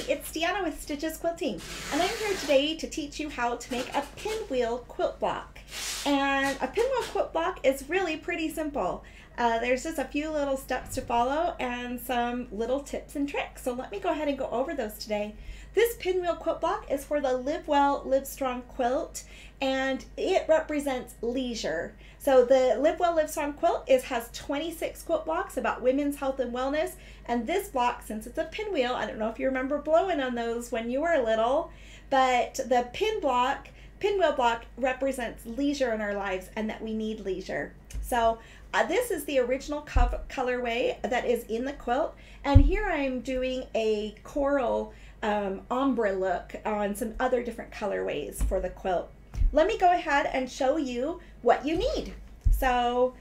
it's Deanna with Stitches Quilting, and I'm here today to teach you how to make a pinwheel quilt block. And a pinwheel quilt block is really pretty simple. There's just a few little steps to follow and some little tips and tricks. So let me go ahead and go over those today. This pinwheel quilt block is for the Live Well, Live Strong quilt, and it represents leisure. So the Live Well, Live Strong quilt has 26 quilt blocks about women's health and wellness. And this block, since it's a pinwheel, I don't know if you remember blowing on those when you were little, but the pinwheel block represents leisure in our lives and that we need leisure. So this is the original colorway that is in the quilt, and here I'm doing a coral ombre look on some other different colorways for the quilt. Let me go ahead and show you what you need. So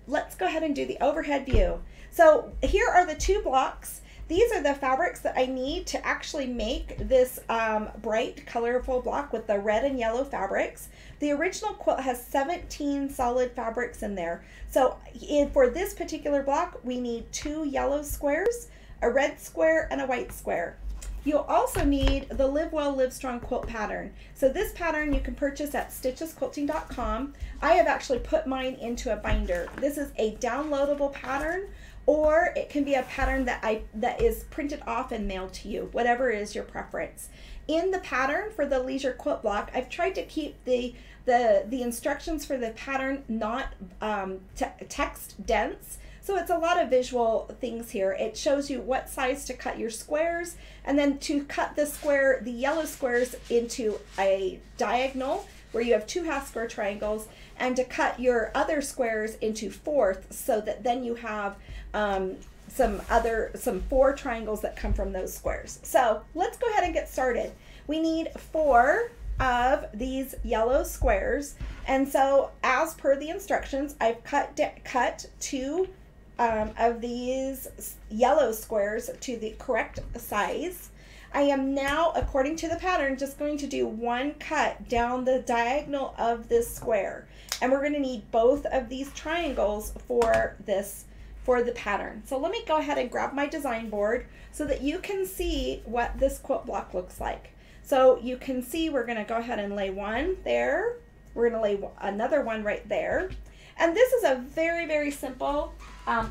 let's go ahead and do the overhead view. So here are the two blocks. These are the fabrics that I need to actually make this bright, colorful block with the red and yellow fabrics. The original quilt has 17 solid fabrics in there. So for this particular block, we need 2 yellow squares, a red square, and a white square. You'll also need the Live Well, Live Strong quilt pattern. So this pattern you can purchase at stitchesquilting.com. I have actually put mine into a binder. This is a downloadable pattern, or it can be a pattern that is printed off and mailed to you, whatever is your preference. In the pattern for the leisure quilt block, I've tried to keep the instructions for the pattern not text dense. So it's a lot of visual things here. It shows you what size to cut your squares, and then to cut the yellow squares into a diagonal where you have 2 half square triangles, and to cut your other squares into fourths so that then you have some 4 triangles that come from those squares. So let's go ahead and get started. We need 4 of these yellow squares, and so as per the instructions, I've cut 2 of these yellow squares to the correct size. I am now, according to the pattern, just going to do 1 cut down the diagonal of this square, and we're going to need both of these triangles for the pattern. So let me go ahead and grab my design board so that you can see what this quilt block looks like. So you can see we're going to go ahead and lay 1 there. We're going to lay another 1 right there. And this is a very, very simple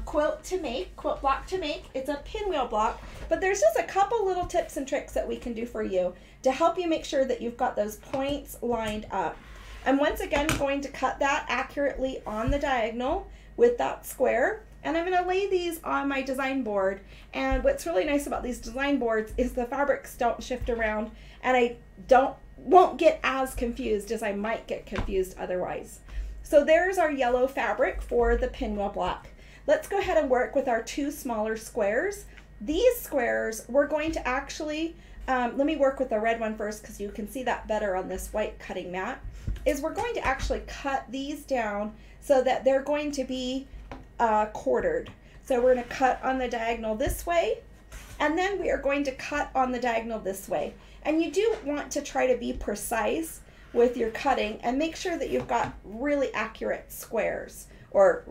quilt block to make. It's a pinwheel block, but there's just a couple little tips and tricks that we can do for you to help you make sure that you've got those points lined up. I'm once again going to cut that accurately on the diagonal with that square, and I'm going to lay these on my design board. And what's really nice about these design boards is the fabrics don't shift around, and I won't get as confused as I might get confused otherwise. So there's our yellow fabric for the pinwheel block. Let's go ahead and work with our 2 smaller squares. These squares, we're going to actually, let me work with the red one first because you can see that better on this white cutting mat, is we're going to actually cut these down so that they're going to be quartered. So we're going to cut on the diagonal this way, and then we are going to cut on the diagonal this way. And you do want to try to be precise with your cutting and make sure that you've got really accurate squares or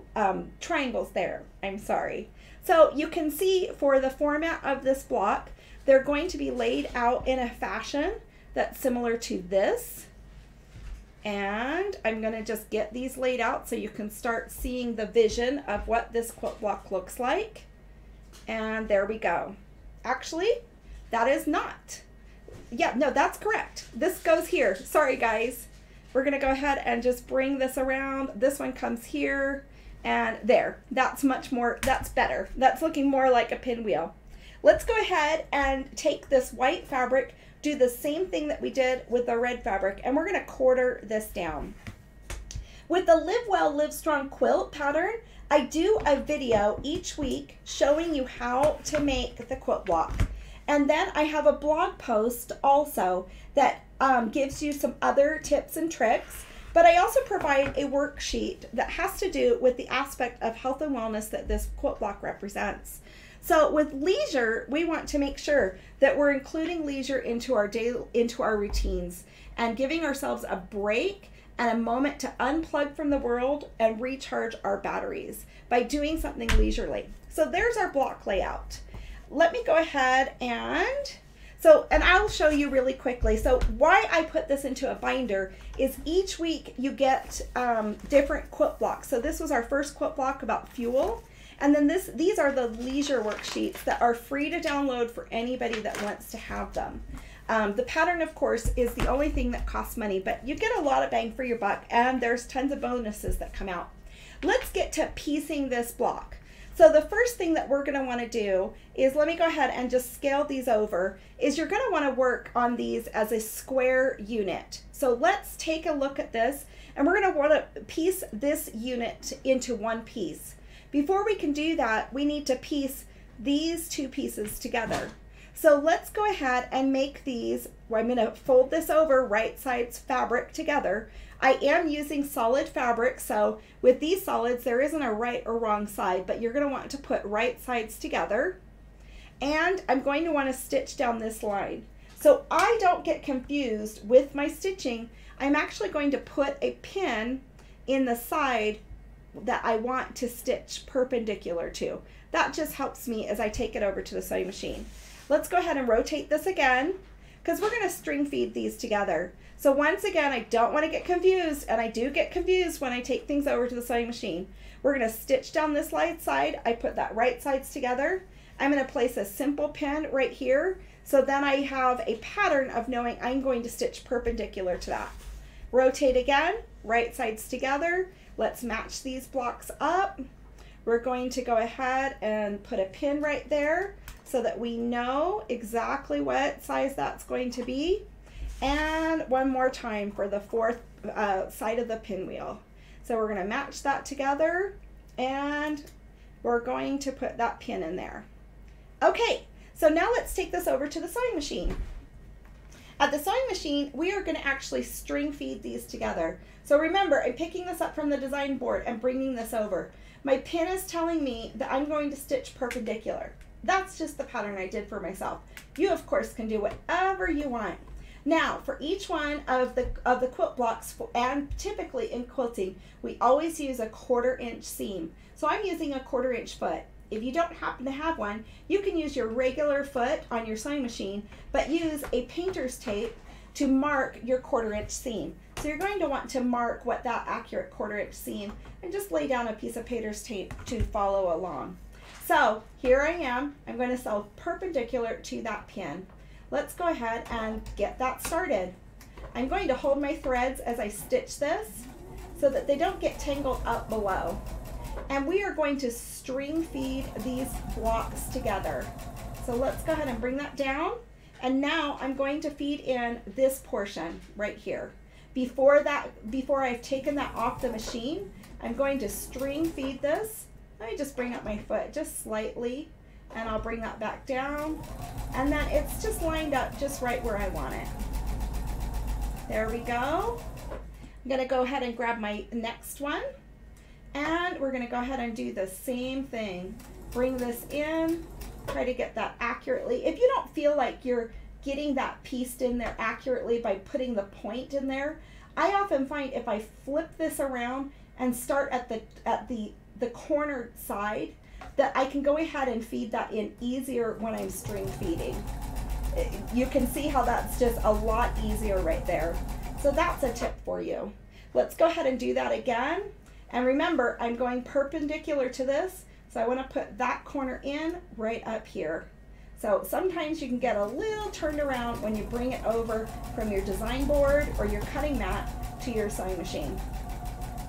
triangles there. I'm sorry. So you can see for the format of this block, they're going to be laid out in a fashion that's similar to this. And I'm going to just get these laid out so you can start seeing the vision of what this quilt block looks like. And there we go. Actually, that is not. Yeah, no, that's correct. This goes here. Sorry, guys. We're going to go ahead and just bring this around. This one comes here, and there. That's much more, that's better. That's looking more like a pinwheel. Let's go ahead and take this white fabric, do the same thing that we did with the red fabric, and we're going to quarter this down. With the Live Well, Live Strong quilt pattern, I do a video each week showing you how to make the quilt block. And then I have a blog post also that gives you some other tips and tricks, but I also provide a worksheet that has to do with the aspect of health and wellness that this quilt block represents. So with leisure, we want to make sure that we're including leisure into our routines and giving ourselves a break and a moment to unplug from the world and recharge our batteries by doing something leisurely. So there's our block layout. Let me go ahead and, So, and I'll show you really quickly. So why I put this into a binder is each week you get different quilt blocks. So this was our first quilt block about fuel. And then these are the leisure worksheets that are free to download for anybody that wants to have them. The pattern, of course, is the only thing that costs money, but you get a lot of bang for your buck, and there's tons of bonuses that come out. Let's get to piecing this block. So the first thing that we're going to want to do is, let me go ahead and just scale these over, is you're going to want to work on these as a square unit. So let's take a look at this, and we're going to want to piece this unit into one piece. Before we can do that, we need to piece these two pieces together. So let's go ahead and make these, I'm going to fold this over, right sides fabric together. I am using solid fabric, so with these solids, there isn't a right or wrong side, but you're going to want to put right sides together. And I'm going to want to stitch down this line. So I don't get confused with my stitching. I'm actually going to put a pin in the side that I want to stitch perpendicular to. That just helps me as I take it over to the sewing machine. Let's go ahead and rotate this again, because we're going to string feed these together. So once again, I don't want to get confused, and I do get confused when I take things over to the sewing machine. We're going to stitch down this right side. I put that right sides together. I'm going to place a simple pin right here, so then I have a pattern of knowing I'm going to stitch perpendicular to that. Rotate again, right sides together. Let's match these blocks up. We're going to go ahead and put a pin right there so that we know exactly what size that's going to be. And one more time for the fourth side of the pinwheel. So we're going to match that together, and we're going to put that pin in there. Okay, so now let's take this over to the sewing machine. At the sewing machine, we are going to actually string feed these together. So remember, I'm picking this up from the design board and bringing this over. My pin is telling me that I'm going to stitch perpendicular. That's just the pattern I did for myself. You, of course, can do whatever you want. Now, for each one of the quilt blocks, and typically in quilting, we always use a 1/4 inch seam. So I'm using a 1/4 inch foot. If you don't happen to have one, you can use your regular foot on your sewing machine, but use a painter's tape to mark your 1/4 inch seam. So you're going to want to mark what that accurate 1/4 inch seam, and just lay down a piece of painter's tape to follow along. So here I am. I'm going to sew perpendicular to that pin. Let's go ahead and get that started. I'm going to hold my threads as I stitch this so that they don't get tangled up below. And we are going to string feed these blocks together. So let's go ahead and bring that down. And now I'm going to feed in this portion right here. Before I've taken that off the machine, I'm going to string feed this. Let me just bring up my foot just slightly, and I'll bring that back down. And then it's just lined up just right where I want it. There we go. I'm gonna go ahead and grab my next one, and we're gonna go ahead and do the same thing. Bring this in, try to get that accurately. If you don't feel like you're getting that pieced in there accurately by putting the point in there, I often find if I flip this around and start at the corner side, that I can go ahead and feed that in easier when I'm string feeding. You can see how that's just a lot easier right there. So that's a tip for you. Let's go ahead and do that again. And remember, I'm going perpendicular to this, so I want to put that corner in right up here. So sometimes you can get a little turned around when you bring it over from your design board or your cutting mat to your sewing machine.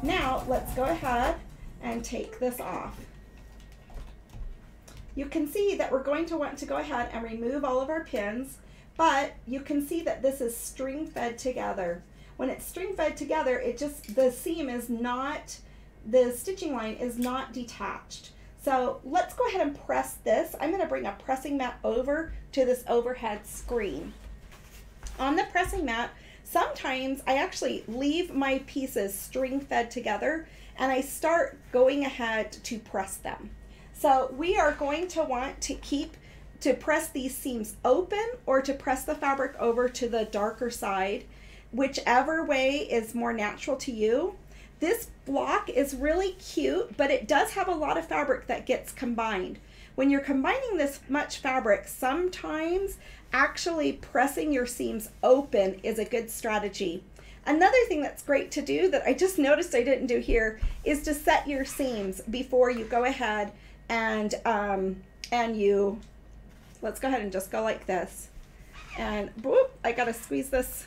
Now let's go ahead and take this off. You can see that we're going to want to go ahead and remove all of our pins, but you can see that this is string fed together. When it's string fed together, the seam is not, the stitching line is not detached. So let's go ahead and press this. I'm going to bring a pressing mat over to this overhead screen. On the pressing mat, sometimes I actually leave my pieces string fed together and I start going ahead to press them. So we are going to want to press these seams open or to press the fabric over to the darker side, whichever way is more natural to you. This block is really cute, but it does have a lot of fabric that gets combined. when you're combining this much fabric, sometimes actually pressing your seams open is a good strategy. Another thing that's great to do that I just noticed I didn't do here is to set your seams before you go ahead and you, let's go ahead and just go like this. And whoop, I gotta squeeze this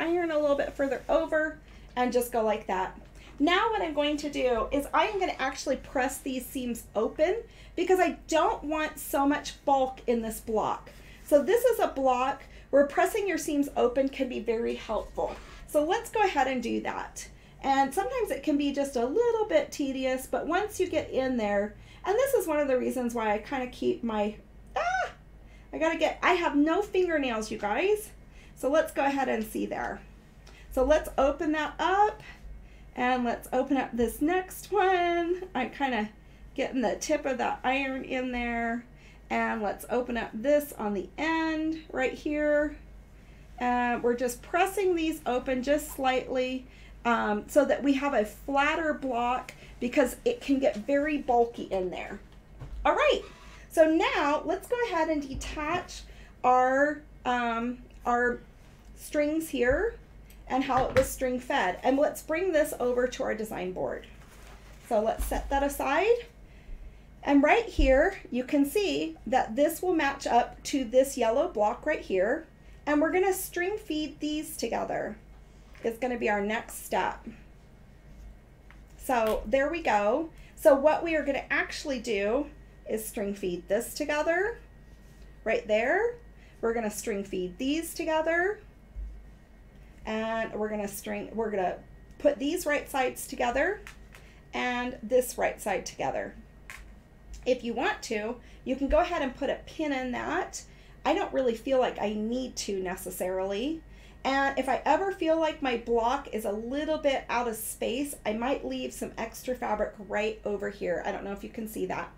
iron a little bit further over and just go like that. Now what I'm going to do is I'm going to actually press these seams open because I don't want so much bulk in this block. So this is a block where pressing your seams open can be very helpful. So let's go ahead and do that. And sometimes it can be just a little bit tedious, but once you get in there, and this is one of the reasons why I kind of keep my, I have no fingernails, you guys. So let's go ahead and see there. So let's open that up and let's open up this next one. I'm kind of getting the tip of that iron in there. And let's open up this on the end right here. We're just pressing these open just slightly so that we have a flatter block because it can get very bulky in there. All right, so now let's go ahead and detach our strings here and how it was string fed. And let's bring this over to our design board. So let's set that aside. And right here, you can see that this will match up to this yellow block right here. And we're gonna string feed these together. It's gonna be our next step. So there we go. So what we are gonna actually do is string feed this together, right there. We're gonna string feed these together. And we're gonna put these right sides together and this right side together. If you want to, you can go ahead and put a pin in that. I don't really feel like I need to necessarily. And if I ever feel like my block is a little bit out of space, I might leave some extra fabric right over here. I don't know if you can see that.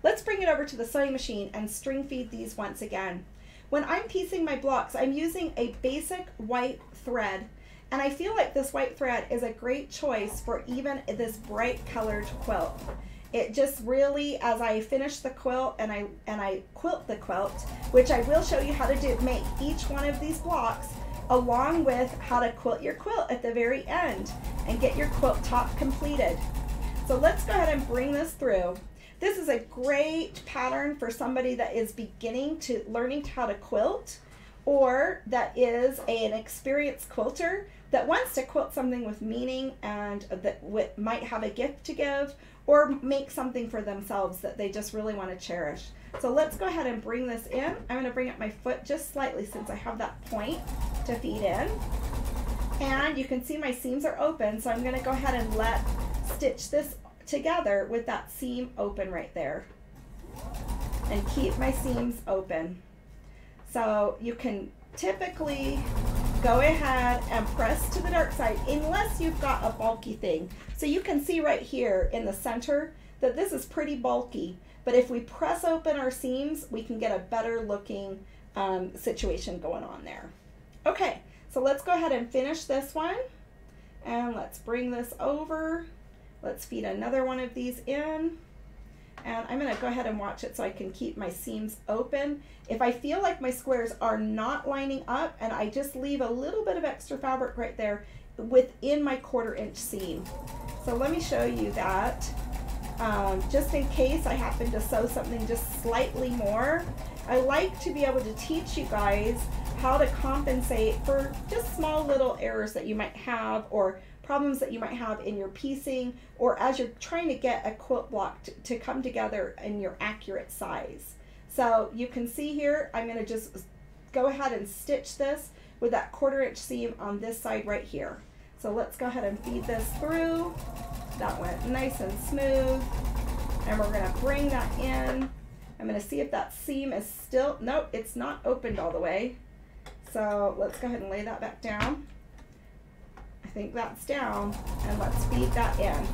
Let's bring it over to the sewing machine and string feed these once again. When I'm piecing my blocks, I'm using a basic white thread. And I feel like this white thread is a great choice for even this bright colored quilt. It just really, as I finish the quilt and I quilt the quilt, which I will show you how to make each one of these blocks, along with how to quilt your quilt at the very end and get your quilt top completed. So let's go ahead and bring this through. This is a great pattern for somebody that is beginning to learning how to quilt, or that is an experienced quilter that wants to quilt something with meaning and that might have a gift to give, or make something for themselves that they just really want to cherish. So let's go ahead and bring this in. I'm going to bring up my foot just slightly since I have that point to feed in. And you can see my seams are open, so I'm going to go ahead and stitch this together with that seam open right there. And keep my seams open. So you can typically go ahead and press to the dark side unless you've got a bulky thing. So you can see right here in the center that this is pretty bulky, but if we press open our seams, we can get a better looking situation going on there. Okay, so let's go ahead and finish this one, and let's bring this over. Let's feed another one of these in. And I'm going to go ahead and watch it so I can keep my seams open. If I feel like my squares are not lining up, and I just leave a little bit of extra fabric right there within my 1/4 inch seam. So let me show you that. Just in case I happen to sew something just slightly more, I like to be able to teach you guys how to compensate for just small little errors that you might have, or problems that you might have in your piecing, or as you're trying to get a quilt block to come together in your accurate size. So you can see here, I'm going to just go ahead and stitch this with that 1/4 inch seam on this side right here. So let's go ahead and feed this through. That went nice and smooth. And we're going to bring that in. I'm going to see if that seam is still, nope, it's not opened all the way. So let's go ahead and lay that back down. I think that's down, and let's feed that in.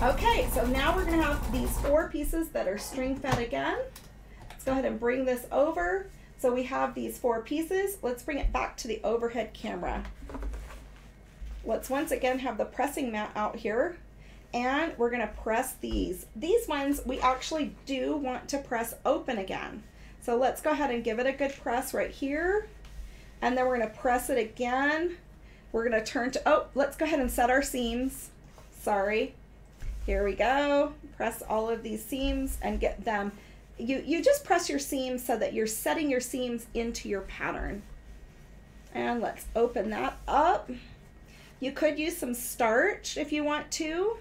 Okay, so now we're going to have these 4 pieces that are string fed again. Let's go ahead and bring this over. So we have these 4 pieces. Let's bring it back to the overhead camera. Let's once again have the pressing mat out here. and we're going to press these. These ones we actually do want to press open again. So let's go ahead and give it a good press right here. And then we're going to press it again. We're going to turn to, oh, let's go ahead and set our seams. Sorry. Here we go. Press all of these seams and get them. You just press your seams so that you're setting your seams into your pattern. And let's open that up. You could use some starch if you want to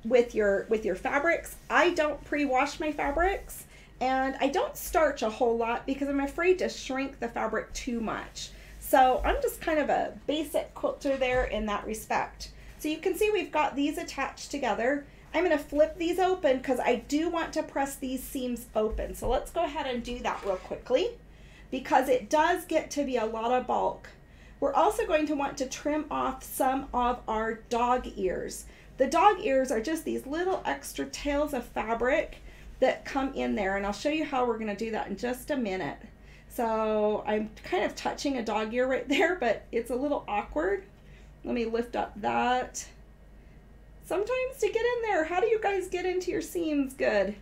with your fabrics. I don't pre-wash my fabrics, and I don't starch a whole lot because I'm afraid to shrink the fabric too much. So I'm just kind of a basic quilter there in that respect. So you can see we've got these attached together. I'm going to flip these open because I do want to press these seams open. So let's go ahead and do that real quickly because it does get to be a lot of bulk. We're also going to want to trim off some of our dog ears. The dog ears are just these little extra tails of fabric that come in there, and I'll show you how we're going to do that in just a minute. So I'm kind of touching a dog ear right there, but it's a little awkward. Let me lift up that. Sometimes to get in there, how do you guys get into your seams good?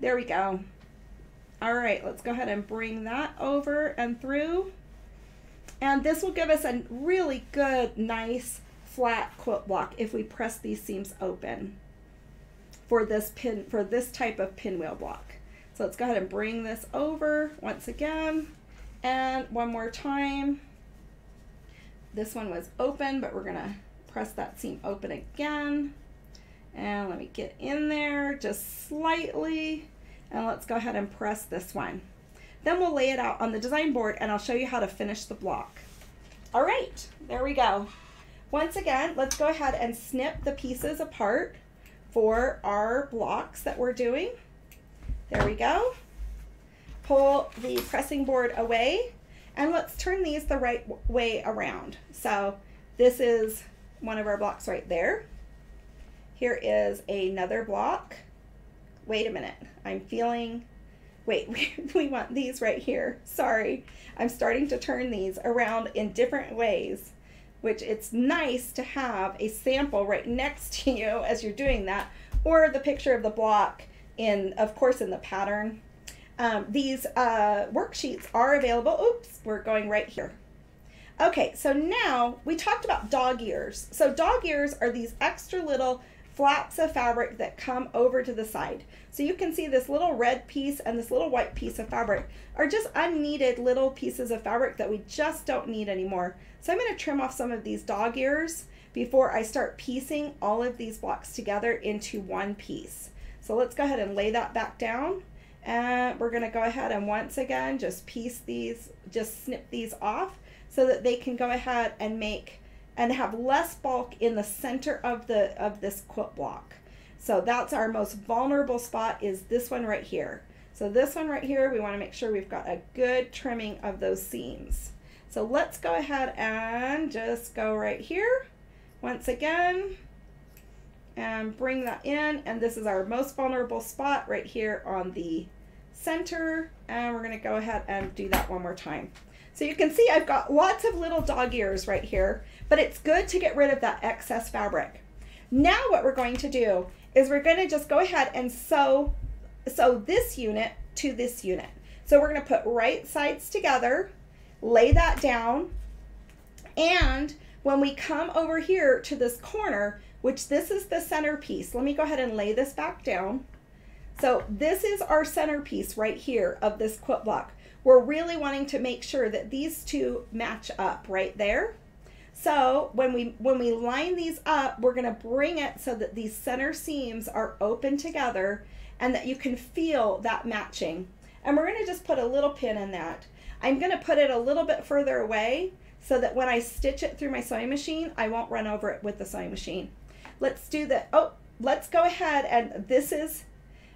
There we go. All right, let's go ahead and bring that over and through. And this will give us a really good, nice, flat quilt block if we press these seams open for this type of pinwheel block. So let's go ahead and bring this over once again, and one more time. This one was open, but we're gonna press that seam open again. And let me get in there just slightly, and let's go ahead and press this one. Then we'll lay it out on the design board and I'll show you how to finish the block. All right, there we go. Once again, let's go ahead and snip the pieces apart for our blocks that we're doing. There we go. Pull the pressing board away and let's turn these the right way around. So this is one of our blocks right there. Here is another block. Wait a minute, I'm feeling, wait, we want these right here. Sorry, I'm starting to turn these around in different ways, which it's nice to have a sample right next to you as you're doing that, or the picture of the block in, of course, in the pattern. These worksheets are available. Oops, we're going right here. Okay, so now we talked about dog ears. So dog ears are these extra little flaps of fabric that come over to the side. So you can see this little red piece and this little white piece of fabric are just unneeded little pieces of fabric that we just don't need anymore. So I'm going to trim off some of these dog ears before I start piecing all of these blocks together into one piece. So let's go ahead and lay that back down, and we're going to go ahead and once again just piece these, just snip these off so that they can go ahead and make and have less bulk in the center of this quilt block. So that's our most vulnerable spot, is this one right here. So this one right here, we want to make sure we've got a good trimming of those seams. So let's go ahead and just go right here once again and bring that in, and this is our most vulnerable spot right here on the center, and we're going to go ahead and do that one more time. So you can see I've got lots of little dog ears right here, but it's good to get rid of that excess fabric. Now what we're going to do is we're going to just go ahead and sew this unit to this unit. So we're going to put right sides together, lay that down, and when we come over here to this corner, which this is the centerpiece, let me go ahead and lay this back down. So this is our centerpiece right here of this quilt block. We're really wanting to make sure that these two match up right there. So when we line these up, we're going to bring it so that these center seams are open together and that you can feel that matching. And we're going to just put a little pin in that. I'm going to put it a little bit further away so that when I stitch it through my sewing machine, I won't run over it with the sewing machine. Let's do that. Oh, let's go ahead, and this is,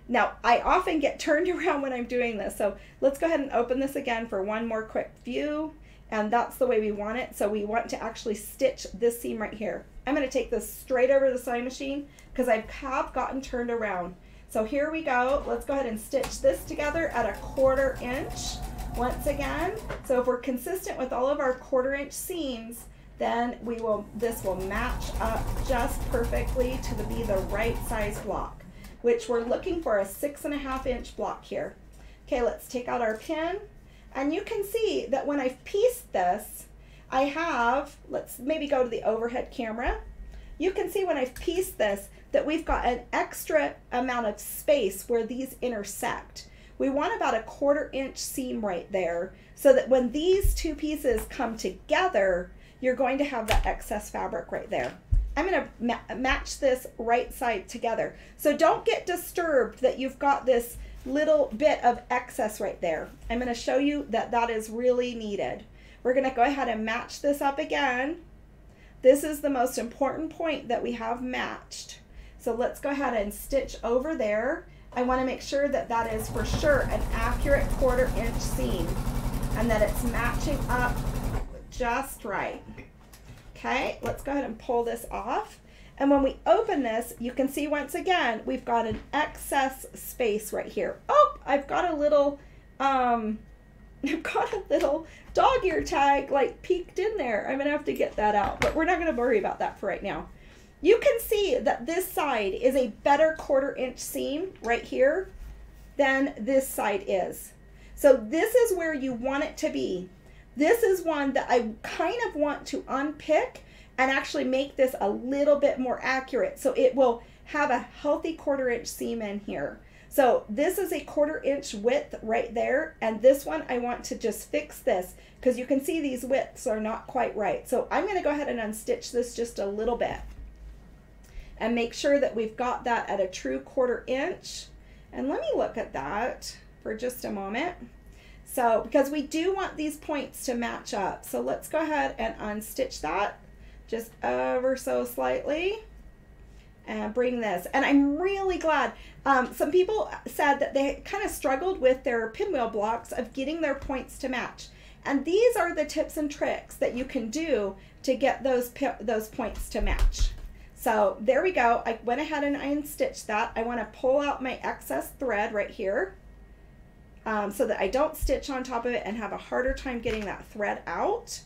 now I often get turned around when I'm doing this, so let's go ahead and open this again for one more quick view, and that's the way we want it. So we want to actually stitch this seam right here. I'm going to take this straight over the sewing machine because I have gotten turned around. So here we go. Let's go ahead and stitch this together at 1/4 inch once again. So if we're consistent with all of our 1/4 inch seams, then this will match up just perfectly to be the right size block, which we're looking for a 6.5 inch block here. Okay, let's take out our pin, and you can see that when I've pieced this, I have, let's maybe go to the overhead camera. You can see when I've pieced this that we've got an extra amount of space where these intersect. We want about a 1/4 inch seam right there, so that when these two pieces come together, you're going to have that excess fabric right there. I'm going to match this right side together. So don't get disturbed that you've got this little bit of excess right there. I'm going to show you that that is really needed. We're going to go ahead and match this up again. This is the most important point that we have matched. So let's go ahead and stitch over there. I want to make sure that that is for sure an accurate 1/4 inch seam and that it's matching up just right. Okay, let's go ahead and pull this off. And when we open this, you can see once again, we've got an excess space right here. Oh, I've got a little, dog ear tag like peeked in there. I'm gonna have to get that out, but we're not gonna worry about that for right now. You can see that this side is a better 1/4 inch seam right here than this side is. So this is where you want it to be. This is one that I kind of want to unpick and actually make this a little bit more accurate, so it will have a healthy 1/4 inch seam in here. So this is a 1/4 inch width right there, and this one I want to just fix this because you can see these widths are not quite right. So I'm going to go ahead and unstitch this just a little bit and make sure that we've got that at a true 1/4 inch. And let me look at that for just a moment. So, because we do want these points to match up. So let's go ahead and unstitch that just ever so slightly and bring this. And I'm really glad. Some people said that they kind of struggled with their pinwheel blocks of getting their points to match. And these are the tips and tricks that you can do to get those points to match. So there we go. I went ahead and I unstitched that. I want to pull out my excess thread right here so that I don't stitch on top of it and have a harder time getting that thread out.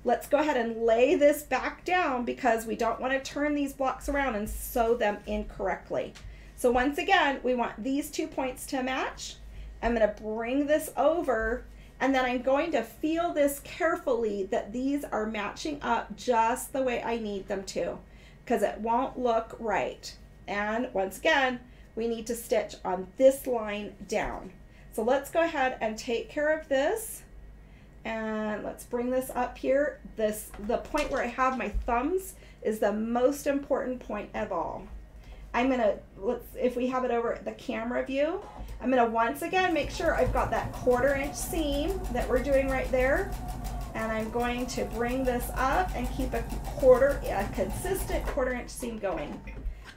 Let's go ahead and lay this back down because we don't want to turn these blocks around and sew them incorrectly. So once again, we want these 2 points to match. I'm going to bring this over, and then I'm going to feel this carefully that these are matching up just the way I need them to, because it won't look right. And once again, we need to stitch on this line down. So let's go ahead and take care of this. And let's bring this up here. The point where I have my thumbs is the most important point of all. I'm gonna, if we have it over at the camera view, I'm gonna once again make sure I've got that 1/4 inch seam that we're doing right there. And I'm going to bring this up and keep a consistent 1/4 inch seam going.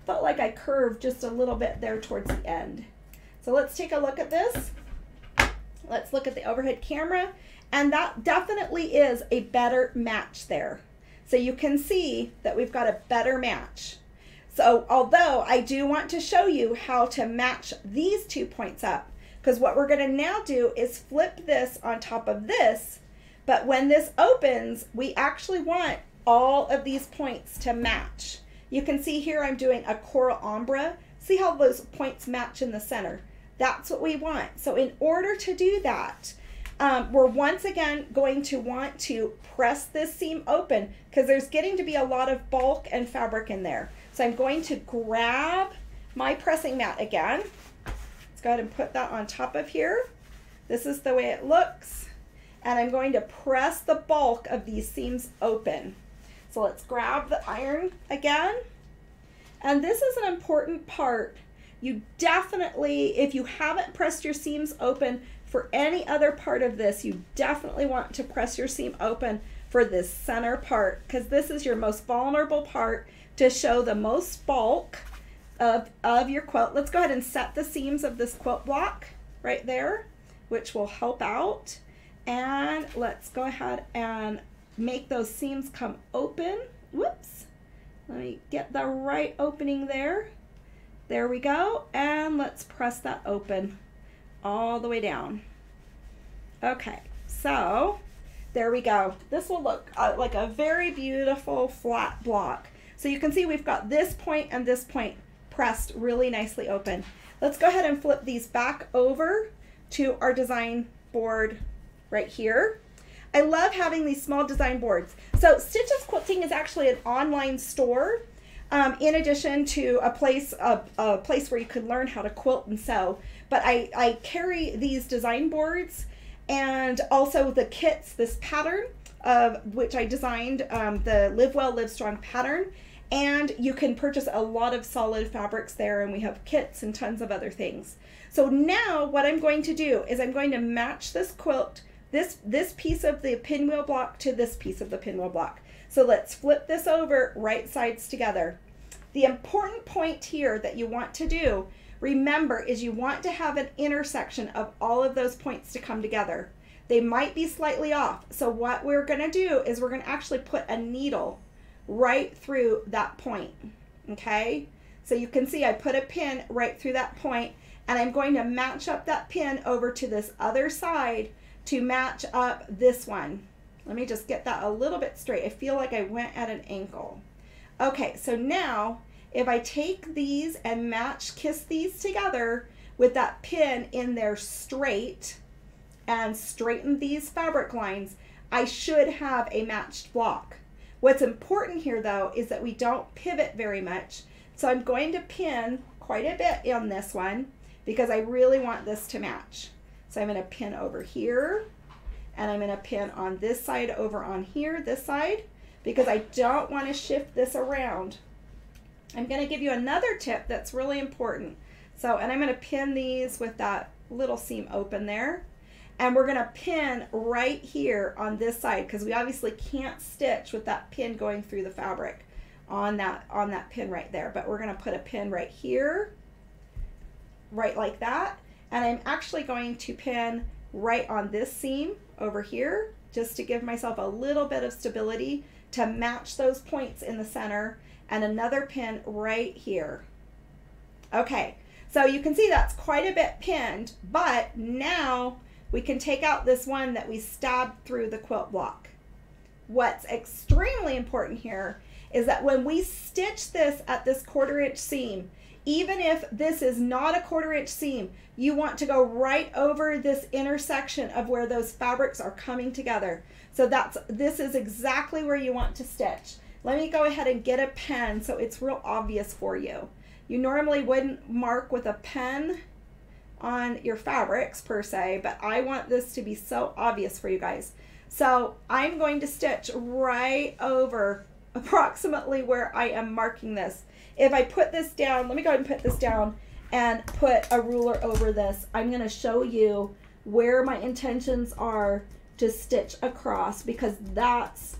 Felt like I curved just a little bit there towards the end. So let's take a look at this. Let's look at the overhead camera, and that definitely is a better match there. So you can see that we've got a better match. So although I do want to show you how to match these 2 points up, because what we're going to now do is flip this on top of this. But when this opens, we actually want all of these points to match. You can see here I'm doing a coral ombre. See how those points match in the center? That's what we want. So in order to do that, we're once again going to want to press this seam open because there's getting to be a lot of bulk and fabric in there. So I'm going to grab my pressing mat again. Let's go ahead and put that on top of here. This is the way it looks. And I'm going to press the bulk of these seams open. So let's grab the iron again. And this is an important part. You definitely, if you haven't pressed your seams open for any other part of this, you definitely want to press your seam open for this center part, because this is your most vulnerable part to show the most bulk of your quilt. Let's go ahead and set the seams of this quilt block right there, which will help out. And let's go ahead and make those seams come open. Whoops. Let me get the right opening there. There we go. And let's press that open all the way down. Okay, so There we go. This will look like a very beautiful flat block. So you can see we've got this point and this point pressed really nicely open. Let's go ahead and flip these back over to our design board right here. I love having these small design boards. So Stitches Quilting is actually an online store, in addition to a place where you could learn how to quilt and sew. But I carry these design boards and also the kits, this pattern of which I designed, the Live Well, Live Strong pattern. And you can purchase a lot of solid fabrics there, and we have kits and tons of other things. So now what I'm going to do is I'm going to match this quilt, this piece of the pinwheel block to this piece of the pinwheel block. So let's flip this over right sides together. The important point here that you want to do, remember, is you want to have an intersection of all of those points to come together. They might be slightly off. So what we're going to do is we're going to actually put a needle right through that point. Okay, so you can see I put a pin right through that point, and I'm going to match up that pin over to this other side to match up this one. Let me just get that a little bit straight. I feel like I went at an angle. Okay, so now if I take these and kiss these together with that pin in there straight and straighten these fabric lines, I should have a matched block. What's important here though is that we don't pivot very much. So I'm going to pin quite a bit on this one because I really want this to match. So I'm going to pin over here, and I'm going to pin on this side over on here, this side, because I don't want to shift this around. I'm going to give you another tip that's really important. So, and I'm going to pin these with that little seam open there. And we're going to pin right here on this side because we obviously can't stitch with that pin going through the fabric on that pin right there. But we're going to put a pin right here, right like that. And I'm actually going to pin right on this seam over here just to give myself a little bit of stability to match those points in the center, and another pin right here. Okay, so you can see that's quite a bit pinned, but now we can take out this one that we stabbed through the quilt block. What's extremely important here is that when we stitch this at this 1/4 inch seam, even if this is not a 1/4 inch seam, you want to go right over this intersection of where those fabrics are coming together. So this is exactly where you want to stitch. Let me go ahead and get a pen so it's real obvious for you. You normally wouldn't mark with a pen on your fabrics per se, but I want this to be so obvious for you guys. So I'm going to stitch right over approximately where I am marking this. If I put this down, let me go ahead and put this down and put a ruler over this. I'm going to show you where my intentions are to stitch across, because that's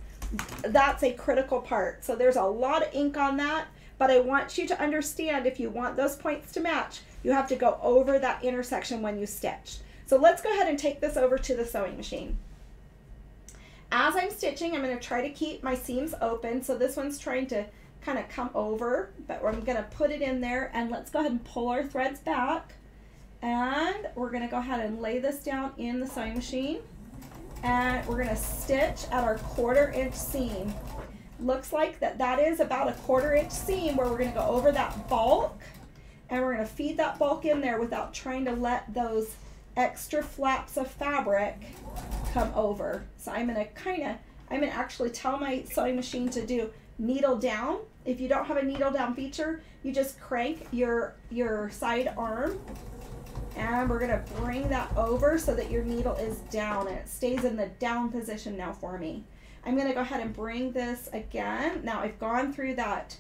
a critical part. So there's a lot of ink on that, but I want you to understand, if you want those points to match, you have to go over that intersection when you stitch. So let's go ahead and take this over to the sewing machine. As I'm stitching, I'm going to try to keep my seams open. So this one's trying to kind of come over, but I'm going to put it in there, and let's go ahead and pull our threads back, and we're going to go ahead and lay this down in the sewing machine, and we're going to stitch at our 1/4 inch seam. Looks like that is about a 1/4 inch seam where we're going to go over that bulk, and we're going to feed that bulk in there without trying to let those extra flaps of fabric come over. So I'm going to actually tell my sewing machine to do needle down. If you don't have a needle down feature, you just crank your side arm, and we're going to bring that over so that your needle is down, and it stays in the down position now for me. I'm going to go ahead and bring this again. Now I've gone through that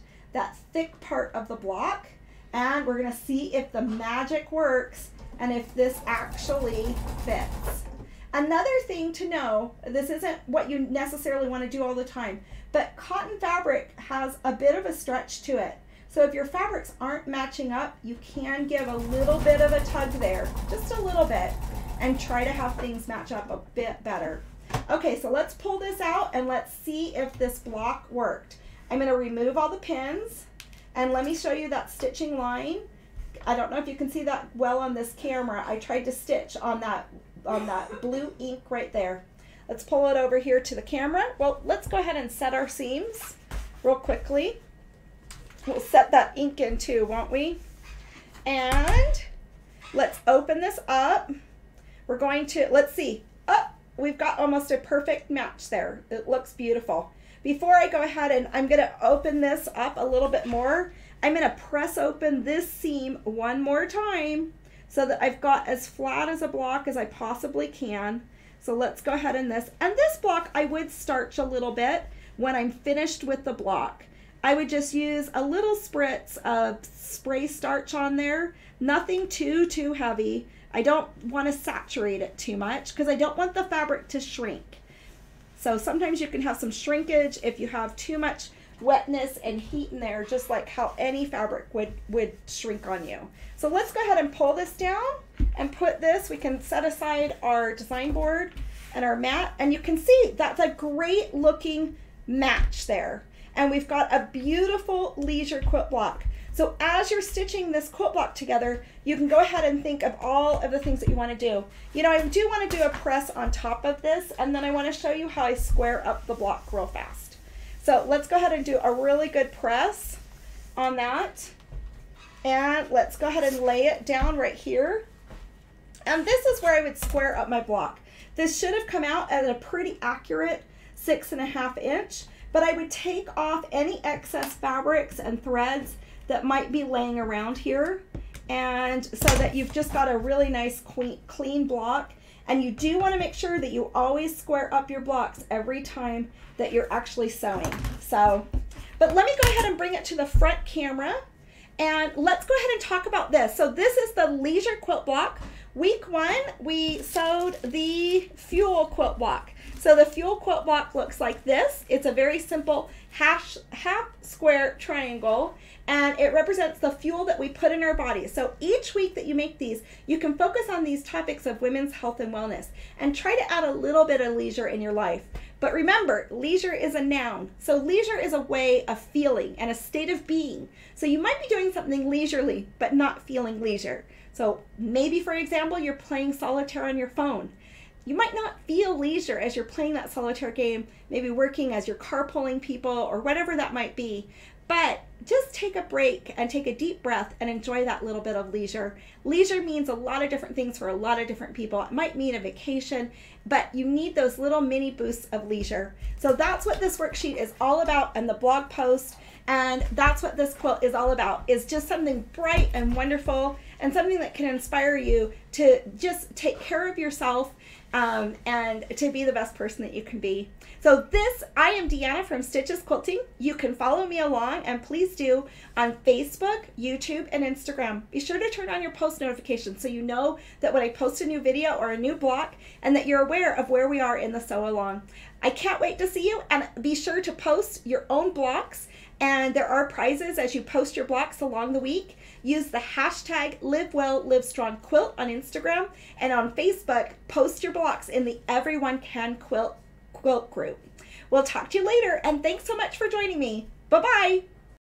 thick part of the block, and we're going to see if the magic works and if this actually fits. Another thing to know, this isn't what you necessarily want to do all the time, but cotton fabric has a bit of a stretch to it. So if your fabrics aren't matching up, you can give a little bit of a tug there, just a little bit, and try to have things match up a bit better. Okay, so let's pull this out and let's see if this block worked. I'm going to remove all the pins, and let me show you that stitching line. I don't know if you can see that well on this camera. I tried to stitch on that blue ink right there. Let's pull it over here to the camera. Well, let's go ahead and set our seams real quickly. We'll set that ink in too, won't we? And let's open this up. We're going to, let's see. Oh, we've got almost a perfect match there. It looks beautiful. Before I go ahead and I'm going to open this up a little bit more, I'm going to press open this seam one more time so that I've got as flat as a block as I possibly can. So let's go ahead and this block I would starch a little bit when I'm finished with the block. I would just use a little spritz of spray starch on there, nothing too heavy. I don't want to saturate it too much because I don't want the fabric to shrink. So sometimes you can have some shrinkage if you have too much wetness and heat in there, just like how any fabric would shrink on you. So let's go ahead and pull this down and put this, we can set aside our design board and our mat, and you can see that's a great looking match there. And we've got a beautiful leisure quilt block. So as you're stitching this quilt block together, you can go ahead and think of all of the things that you want to do. You know, I do want to do a press on top of this, and then I want to show you how I square up the block real fast. So let's go ahead and do a really good press on that. And let's go ahead and lay it down right here. And this is where I would square up my block. This should have come out at a pretty accurate 6.5 inch, but I would take off any excess fabrics and threads that might be laying around here, and so that you've just got a really nice clean block. And you do want to make sure that you always square up your blocks every time that you're actually sewing. So, but let me go ahead and bring it to the front camera, and let's go ahead and talk about this. So this is the leisure quilt block. Week 1, we sewed the fuel quilt block. So the fuel quilt block looks like this. It's a very simple half square triangle, and it represents the fuel that we put in our bodies. So each week that you make these, you can focus on these topics of women's health and wellness and try to add a little bit of leisure in your life. But remember, leisure is a noun. So leisure is a way of feeling and a state of being. So you might be doing something leisurely, but not feeling leisure. So maybe, for example, you're playing solitaire on your phone. You might not feel leisure as you're playing that solitaire game, maybe working as you're carpooling people or whatever that might be. But just take a break and take a deep breath and enjoy that little bit of leisure. Leisure means a lot of different things for a lot of different people. It might mean a vacation, but you need those little mini boosts of leisure. So that's what this worksheet is all about, and the blog post, and that's what this quilt is all about, is just something bright and wonderful and something that can inspire you to just take care of yourself and to be the best person that you can be. So I am Deanna from Stitches Quilting. You can follow me along, and please do, on Facebook, YouTube, and Instagram. Be sure to turn on your post notifications so you know that when I post a new video or a new block, and that you're aware of where we are in the sew along. I can't wait to see you, and be sure to post your own blocks, and there are prizes as you post your blocks along the week. Use the hashtag #LiveWellLiveStrongQuilt on Instagram, and on Facebook, post your blocks in the Everyone Can Quilt group. We'll talk to you later, and thanks so much for joining me. Bye-bye.